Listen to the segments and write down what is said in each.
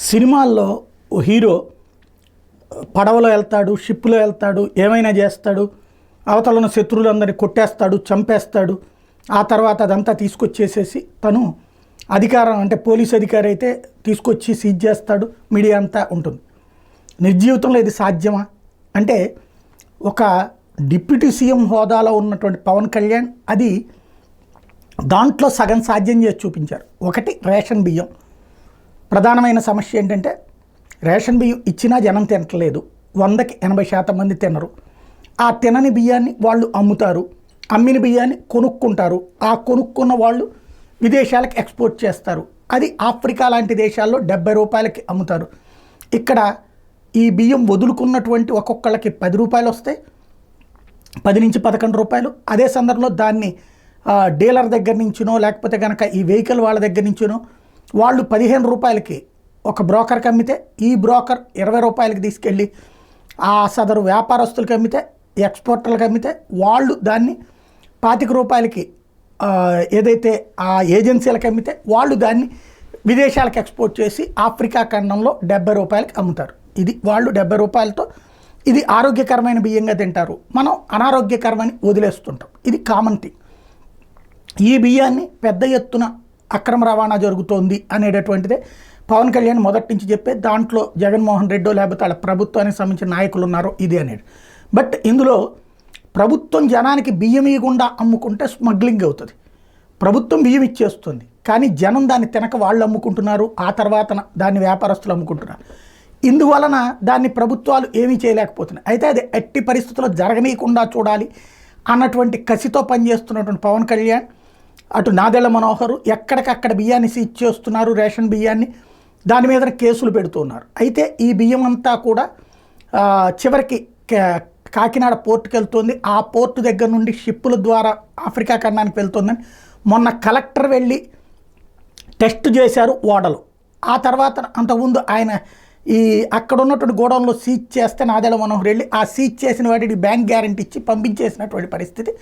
సినిమాల్లో ఓ హీరో పడవలో వెళ్తాడు, షిప్లో వెళ్తాడు, ఏమైనా చేస్తాడు, అవతల ఉన్న శత్రువులందరినీ కొట్టేస్తాడు, చంపేస్తాడు. ఆ తర్వాత అదంతా తీసుకొచ్చేసేసి తను అధికారం అంటే పోలీస్ అధికారి అయితే తీసుకొచ్చి సీజ్ చేస్తాడు. మీడియా అంతా ఉంటుంది. నిర్జీవితంలో ఇది సాధ్యమా అంటే ఒక డిప్యూటీ సీఎం హోదాలో ఉన్నటువంటి పవన్ కళ్యాణ్ అది దాంట్లో సగం సాధ్యం చేసి చూపించారు. ఒకటి రేషన్ బియ్యం. ప్రధానమైన సమస్య ఏంటంటే రేషన్ బియ్యం ఇచ్చినా జనం తినట్లేదు. 100కి 80% మంది తినరు. ఆ తినని బియ్యాన్ని వాళ్ళు అమ్ముతారు. అమ్మిన బియ్యాన్ని కొనుక్కుంటారు. ఆ కొనుక్కున్న వాళ్ళు విదేశాలకు ఎక్స్పోర్ట్ చేస్తారు. అది ఆఫ్రికా లాంటి దేశాల్లో 70 రూపాయలకి అమ్ముతారు. ఇక్కడ ఈ బియ్యం వదులుకున్నటువంటి ఒక్కొక్కళ్ళకి 10 రూపాయలు వస్తాయి, 10 నుంచి 11 రూపాయలు. అదే సందర్భంలో దాన్ని డీలర్ దగ్గర నుంచినో లేకపోతే కనుక ఈ వెహికల్ వాళ్ళ దగ్గర నుంచినో వాళ్ళు 15 రూపాయలకి ఒక బ్రోకర్కి అమ్మితే ఈ బ్రోకర్ 20 రూపాయలకి తీసుకెళ్ళి ఆ సదరు వ్యాపారస్తులకి అమ్మితే, ఎక్స్పోర్టర్లకు అమ్మితే వాళ్ళు దాన్ని 25 రూపాయలకి ఏదైతే ఆ ఏజెన్సీలకు అమ్మితే వాళ్ళు దాన్ని విదేశాలకు ఎక్స్పోర్ట్ చేసి ఆఫ్రికా ఖండంలో 70 రూపాయలకి అమ్ముతారు. ఇది వాళ్ళు 70 రూపాయలతో ఇది ఆరోగ్యకరమైన బియ్యంగా తింటారు. మనం అనారోగ్యకరమని వదిలేస్తుంటాం. ఇది కామన్ థింగ్. ఈ బియ్యాన్ని పెద్ద ఎత్తున అక్రమ రవాణా జరుగుతోంది అనేటటువంటిదే పవన్ కళ్యాణ్ మొదటి నుంచి చెప్పే. దాంట్లో జగన్మోహన్ రెడ్డో లేకపోతే వాళ్ళ ప్రభుత్వానికి సంబంధించిన నాయకులు ఉన్నారో ఇది అనేది. బట్ ఇందులో ప్రభుత్వం జనానికి బియ్యం ఇవ్వకుండా అమ్ముకుంటే స్మగ్లింగ్ అవుతుంది. ప్రభుత్వం బియ్యం ఇచ్చేస్తుంది, కానీ జనం దాన్ని తినక వాళ్ళు అమ్ముకుంటున్నారు. ఆ తర్వాత దాన్ని వ్యాపారస్తులు అమ్ముకుంటున్నారు. ఇందువలన దాన్ని ప్రభుత్వాలు ఏమీ చేయలేకపోతున్నాయి. అయితే అది ఎట్టి పరిస్థితుల్లో జరగనీయకుండా చూడాలి అన్నటువంటి కసితో పనిచేస్తున్నటువంటి పవన్ కళ్యాణ్ అటు నాదెళ్ల మనోహర్ ఎక్కడికక్కడ బియ్యాన్ని సీజ్ చేస్తున్నారు, రేషన్ బియ్యాన్ని. దాని మీద కేసులు పెడుతున్నారు. అయితే ఈ బియ్యం అంతా కూడా చివరికి కాకినాడ పోర్టుకి వెళ్తుంది. ఆ పోర్టు దగ్గర నుండి షిప్పుల ద్వారా ఆఫ్రికా ఖండానికి వెళ్తుందని మొన్న కలెక్టర్ వెళ్ళి టెస్ట్ చేశారు ఓడలు. ఆ తర్వాత అంతకుముందు ఆయన ఈ అక్కడ ఉన్నటువంటి గోడౌన్లో సీజ్ చేస్తే నాదెళ్ల మనోహర్ వెళ్ళి ఆ సీజ్ చేసిన వాటికి బ్యాంక్ గ్యారంటీ ఇచ్చి పంపించేసినటువంటి పరిస్థితి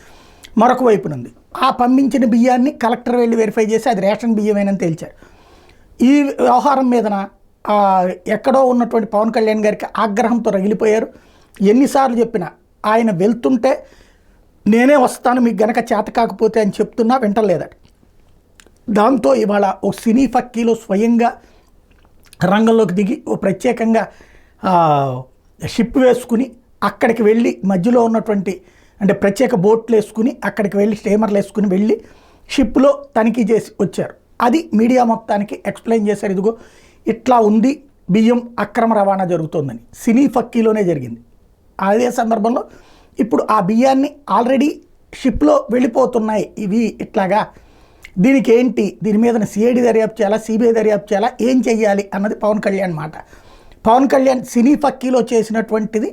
మరొక వైపు ఉంది. ఆ పంపించిన బియ్యాన్ని కలెక్టర్ వెళ్ళి వెరిఫై చేసి అది రేషన్ బియ్యమేనని తేల్చారు. ఈ వ్యవహారం మీదన ఎక్కడో ఉన్నటువంటి పవన్ కళ్యాణ్ గారికి ఆగ్రహంతో రగిలిపోయారు. ఎన్నిసార్లు చెప్పినా ఆయన వెళ్తుంటే నేనే వస్తాను మీకు గనక చేత కాకపోతే అని చెప్తున్నా వింటలేదట. దాంతో ఇవాళ ఓ సినీ ఫక్కీలో స్వయంగా రంగంలోకి దిగి ఓ ప్రత్యేకంగా షిప్ వేసుకుని అక్కడికి వెళ్ళి మధ్యలో ఉన్నటువంటి అంటే ప్రత్యేక బోట్లు వేసుకుని అక్కడికి వెళ్ళి స్టీమర్లు వేసుకుని వెళ్ళి షిప్లో తనిఖీ చేసి వచ్చారు. అది మీడియా మొత్తానికి ఎక్స్ప్లెయిన్ చేశారు. ఇదిగో ఇట్లా ఉంది బియ్యం అక్రమ రవాణా జరుగుతోందని. సినీ ఫక్కీలోనే జరిగింది. అదే సందర్భంలో ఇప్పుడు ఆ బియ్యాన్ని ఆల్రెడీ షిప్లో వెళ్ళిపోతున్నాయి ఇవి ఇట్లాగా. దీనికి ఏంటి, దీని మీద సిఐడి దర్యాప్తు చేయాలా, సిబిఐ దర్యాప్తు చేయాలా, ఏం చెయ్యాలి అన్నది పవన్ కళ్యాణ్ మాట. పవన్ కళ్యాణ్ సినీ ఫక్కీలో చేసినటువంటిది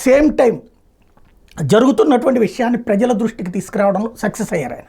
సేమ్ టైం జరుగుతున్నటువంటి విషయాన్ని ప్రజల దృష్టికి తీసుకురావడంలో సక్సెస్ అయ్యారు ఆయన.